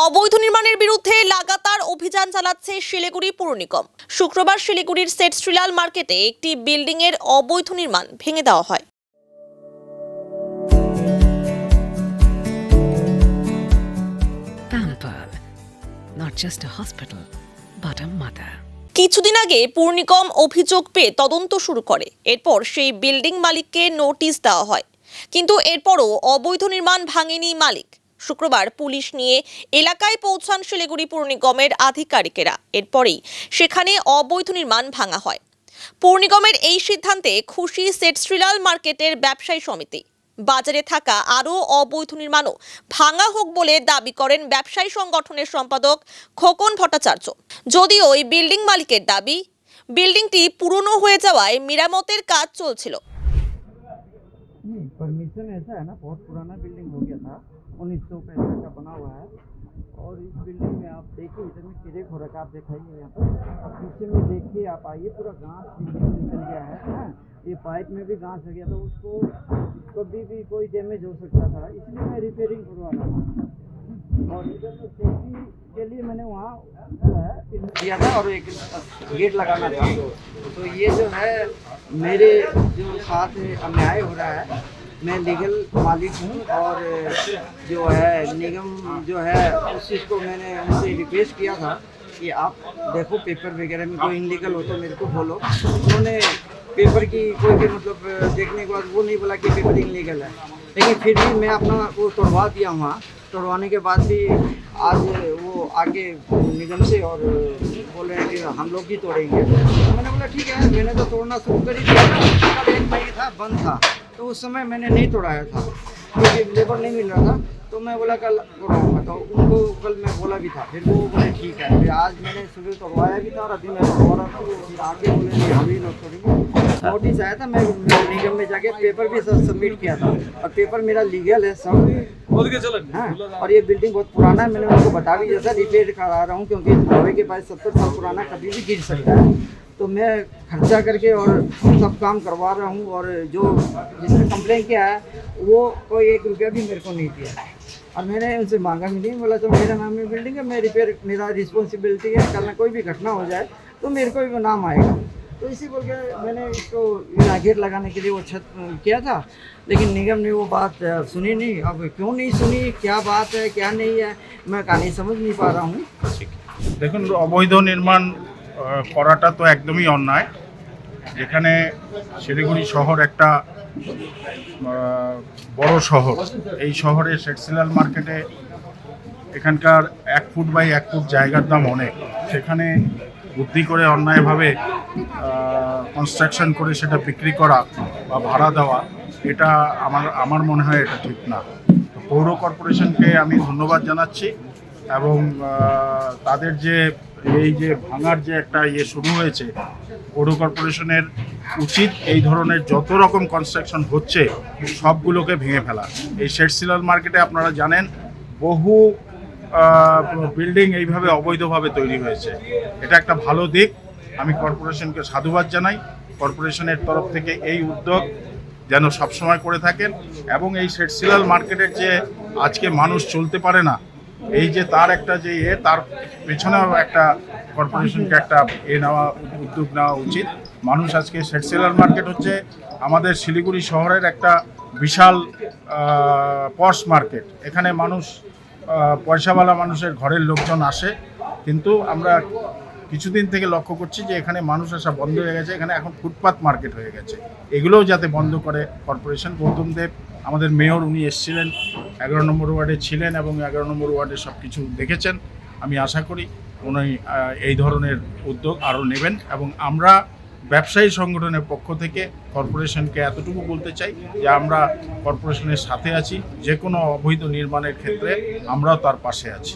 অবৈধ নির্মাণের বিরুদ্ধে লাগাতার অভিযান চালাচ্ছে শিলিগুড়ি পুর নিগম। শুক্রবার শিলিগুড়ির সেট শ্রীলাল মার্কেটে একটি বিল্ডিং এর অবৈধ নির্মাণ ভেঙে দেওয়া হয়। Pampered, not just a hospital, but a mother. কিছুদিন আগে পুর নিগম অভিযোগ পেয়ে তদন্ত শুরু করে। এরপর সেই বিল্ডিং মালিককে নোটিশ দেওয়া হয়, কিন্তু এরপরও অবৈধ নির্মাণ ভাঙেনি মালিক। শুক্রবার পুলিশ নিয়ে এলাকায় পৌঁছান শিলিগুড়ি পুর নিগমের আধিকারিকেরা। এরপরেই সেখানে অবৈধ নির্মাণ ভাঙা হয়। পুর নিগমের এই সিদ্ধান্তে খুশি সেট শ্রীলাল মার্কেটের ব্যবসায়ী সমিতি। বাজারে থাকা আরও অবৈধ নির্মাণও ভাঙা হোক বলে দাবি করেন ব্যবসায়ী সংগঠনের সম্পাদক খোকন ভট্টাচার্য। যদিও ওই বিল্ডিং মালিকের দাবি, বিল্ডিংটি পুরনো হয়ে যাওয়ায় মেরামতের কাজ চলছিল। परमिशन ऐसा है ना, बहुत पुराना बिल्डिंग हो गया था, 1965 का बना हुआ है। और इस बिल्डिंग में आप देखिए, इधर में क्रेक हो रखा है, आप दिखाइए यहाँ पर। अब पीछे में देखिए, आप आइए, पूरा घास बिल्डिंग में निकल गया है ना? ये पाइप में भी घास लग गया था, उसको कभी भी कोई डैमेज हो सकता था, इसलिए मैं रिपेयरिंग करवा रहा हूँ। और इधर तो सेफ्टी के लिए मैंने वहाँ जो है किया था और एक गेट लगाना था। तो ये जो है मेरे जो साथ अन्याय हो रहा है, मैं लीगल मालिक हूँ और जो है निगम जो है उस चीज़ को मैंने उनसे रिक्वेस्ट किया था कि आप देखो पेपर वगैरह में कोई इनलीगल हो तो मेरे को बोलो। उन्होंने पेपर की कोई भी मतलब देखने के बाद वो नहीं बोला कि पेपर इनलीगल है, लेकिन फिर भी मैं अपना वो तोड़वा दिया वहाँ। तोड़वाने के बाद भी आज वो आगे निगम से और बोल रहे हैं कि हम लोग ही तोड़ेंगे। तो मैंने बोला ठीक है, मैंने तो तोड़ना शुरू कर ही दिया। कल एक महीने था बंद था, तो उस समय मैंने नहीं तोड़ाया था क्योंकि लेबर नहीं मिल रहा था। तो मैं बोला कल तोड़ाऊँगा, तो उनको कल मैं बोला भी था, फिर वो बोले ठीक है। फिर आज मैंने सुबह तोड़वाया भी था और अभी मैं तोड़वा रहा था, फिर आगे बोले नहीं हम ही लोग तोड़ेंगे। नोटिस आया था, मैं निगम में जाके पेपर भी सब सबमिट किया था और पेपर मेरा लीगल है सब। हाँ, और ये बिल्डिंग बहुत पुराना है, मैंने उनको बता भी जैसा रिपेयर करा रहा हूँ क्योंकि हवा के पास 70 साल पुराना कभी भी गिर सकता है। तो मैं खर्चा करके और सब काम करवा रहा हूँ। और जो जिसने कंप्लेन किया है वो कोई 1 रुपया भी मेरे को नहीं दिया और मैंने उनसे मांगा भी नहीं। बोला तो मेरा नाम में बिल्डिंग है, मैं रिपेयर, मेरा रिस्पॉन्सिबिलिटी है, कल ना कोई भी घटना हो जाए तो मेरे को भी नाम आएगा। तो इसी बोल के मैंने इसको गेट लगाने के लिए वो छत किया था, लेकिन निगम ने वो बात सुनी नहीं। अब क्यों नहीं सुनी, क्या बात है क्या नहीं है, मैं कहानी समझ नहीं पा रहा हूँ। দেখুন, অবৈধ নির্মাণ করাটা তো একদমই অন্যায়। যেখানে শিলিগুড়ি শহর একটা বড় শহর, এই শহরে সেট শ্রীলাল মার্কেটে এখানকার 1 ফুট বাই 1 ফুট জায়গার দাম অনেক। সেখানে বুদ্ধি করে অন্যায়ভাবে কনস্ট্রাকশন করে সেটা বিক্রি করা বা ভাড়া দেওয়া, এটা আমার মনে হয় এটা ঠিক না। তো পৌর কর্পোরেশনকে আমি ধন্যবাদ জানাচ্ছি এবং তাদের যে এই যে ভাঙার যে একটা শুরু হয়েছে, পৌর কর্পোরেশনের উচিত এই ধরনের যত রকম কনস্ট্রাকশন হচ্ছে সবগুলোকে ভেঙে ফেলা। এই সেট শ্রীলাল মার্কেটে আপনারা জানেন বহু বিল্ডিং এইভাবে অবৈধভাবে তৈরি হয়েছে। এটা একটা ভালো দিক, আমি কর্পোরেশনকে সাধুবাদ জানাই। কর্পোরেশনের তরফ থেকে এই উদ্যোগ যেন সবসময় করে থাকেন এবং এই সেট শ্রীলাল মার্কেটের যে আজকে মানুষ চলতে পারে না, এই যে তার একটা যে তার পেছনেও একটা কর্পোরেশনকে একটা উদ্যোগ নেওয়া উচিত। মানুষ আজকে সেট শ্রীলাল মার্কেট হচ্ছে আমাদের শিলিগুড়ি শহরের একটা বিশাল পশ মার্কেট। এখানে মানুষ পয়সাওয়ালা মানুষের ঘরের লোকজন আসে, কিন্তু আমরা কিছুদিন থেকে লক্ষ্য করছি যে এখানে মানুষ আসা বন্ধ হয়ে গেছে। এখানে এখন ফুটপাত মার্কেট হয়ে গেছে। এগুলোও যাতে বন্ধ করে কর্পোরেশন। গৌতম দেব আমাদের মেয়র, উনি এসেছিলেন, 11 নম্বর ওয়ার্ডে ছিলেন এবং 11 নম্বর ওয়ার্ডে সব কিছু দেখেছেন। আমি আশা করি উনি এই ধরনের উদ্যোগ আরও নেবেন এবং আমরা ব্যবসায়ী সংগঠনের পক্ষ থেকে কর্পোরেশনকে এতটুকু বলতে চাই যে আমরা কর্পোরেশনের সাথে আছি, যে কোনো অবৈধ নির্মাণের ক্ষেত্রে আমরাও তার পাশে আছি।